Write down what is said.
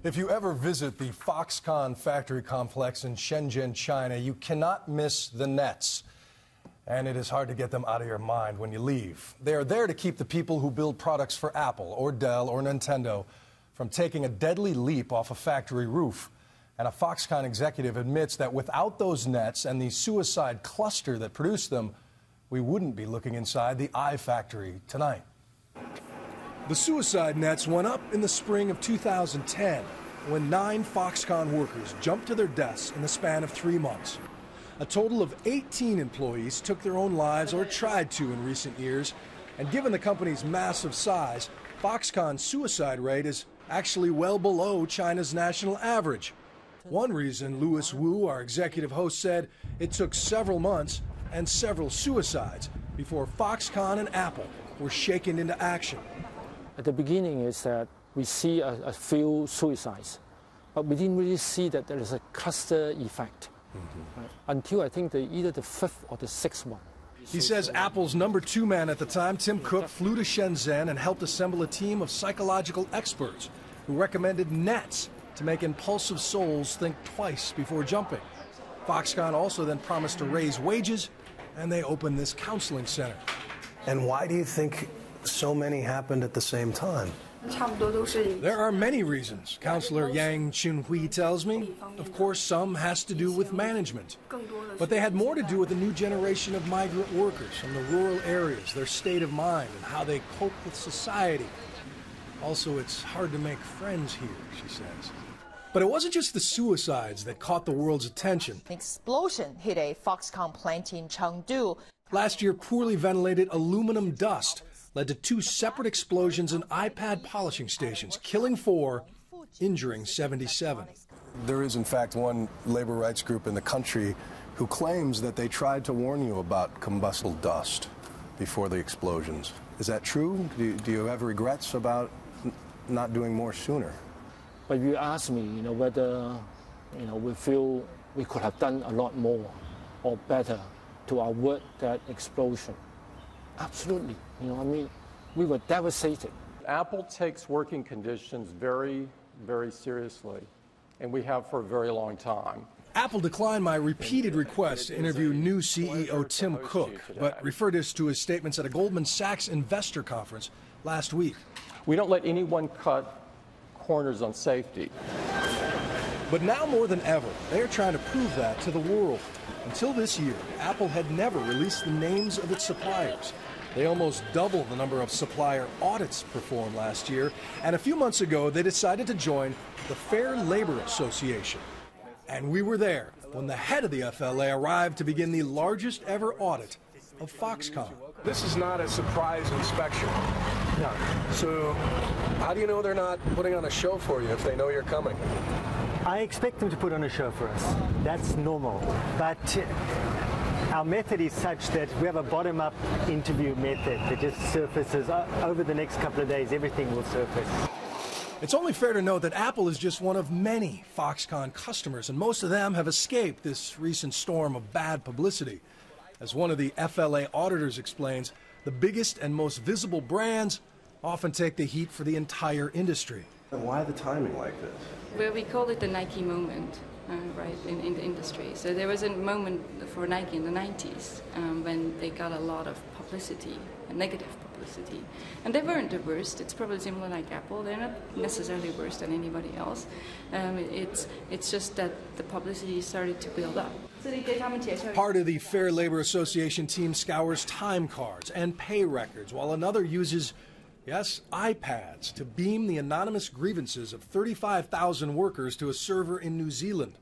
If you ever visit the Foxconn factory complex in Shenzhen, China, you cannot miss the nets. And it is hard to get them out of your mind when you leave. They are there to keep the people who build products for Apple or Dell or Nintendo from taking a deadly leap off a factory roof. And a Foxconn executive admits that without those nets and the suicide cluster that produced them, we wouldn't be looking inside the iFactory tonight. The suicide nets went up in the spring of 2010 when 9 Foxconn workers jumped to their desks in the span of 3 months. A total of 18 employees took their own lives or tried to in recent years, and given the company's massive size, Foxconn's suicide rate is actually well below China's national average. One reason, Louis Wu, our executive host, said it took several months and several suicides before Foxconn and Apple were shaken into action. At the beginning is that we see a few suicides, but we didn't really see that there is a cluster effect right? Until I think either the 5th or the 6th one. He says Apple's #2 man at the time, Tim Cook, flew to Shenzhen and helped assemble a team of psychological experts who recommended nets to make impulsive souls think twice before jumping. Foxconn also then promised to raise wages, and they opened this counseling center. And why do you think so many happened at the same time? There are many reasons, Counselor Yang Chunhui tells me. Of course, some has to do with management. But they had more to do with the new generation of migrant workers from the rural areas, their state of mind, and how they cope with society. Also, it's hard to make friends here, she says. But it wasn't just the suicides that caught the world's attention. An explosion hit a Foxconn plant in Chengdu. Last year, poorly ventilated aluminum dust led to 2 separate explosions in iPad polishing stations, killing 4, injuring 77. There is, in fact, one labor rights group in the country who claims that they tried to warn you about combustible dust before the explosions. Is that true? Do you have regrets about not doing more sooner? But you ask me, whether, we feel we could have done a lot more or better to avert that explosion. Absolutely. We were devastated. Apple takes working conditions very, very seriously, and we have for a very long time. Apple declined my repeated request to interview new CEO Tim Cook, but referred us to his statements at a Goldman Sachs investor conference last week. We don't let anyone cut corners on safety. But now more than ever, they are trying to prove that to the world. Until this year, Apple had never released the names of its suppliers. They almost doubled the number of supplier audits performed last year, and a few months ago they decided to join the Fair Labor Association. And we were there when the head of the FLA arrived to begin the largest ever audit of Foxconn. This is not a surprise inspection. No. So how do you know they're not putting on a show for you if they know you're coming? I expect them to put on a show for us. That's normal. But our method is such that we have a bottom-up interview method that just surfaces. Over the next couple of days, everything will surface. It's only fair to note that Apple is just one of many Foxconn customers, and most of them have escaped this recent storm of bad publicity. As one of the FLA auditors explains, the biggest and most visible brands often take the heat for the entire industry. Why the timing like this? Well, we call it the Nike moment, right, in the industry. So there was a moment for Nike in the 90s when they got a lot of publicity, negative publicity. And they weren't the worst. It's probably similar like Apple. They're not necessarily worse than anybody else. It's just that the publicity started to build up. Part of the Fair Labor Association team scours time cards and pay records, while another uses iPads to beam the anonymous grievances of 35,000 workers to a server in New Zealand.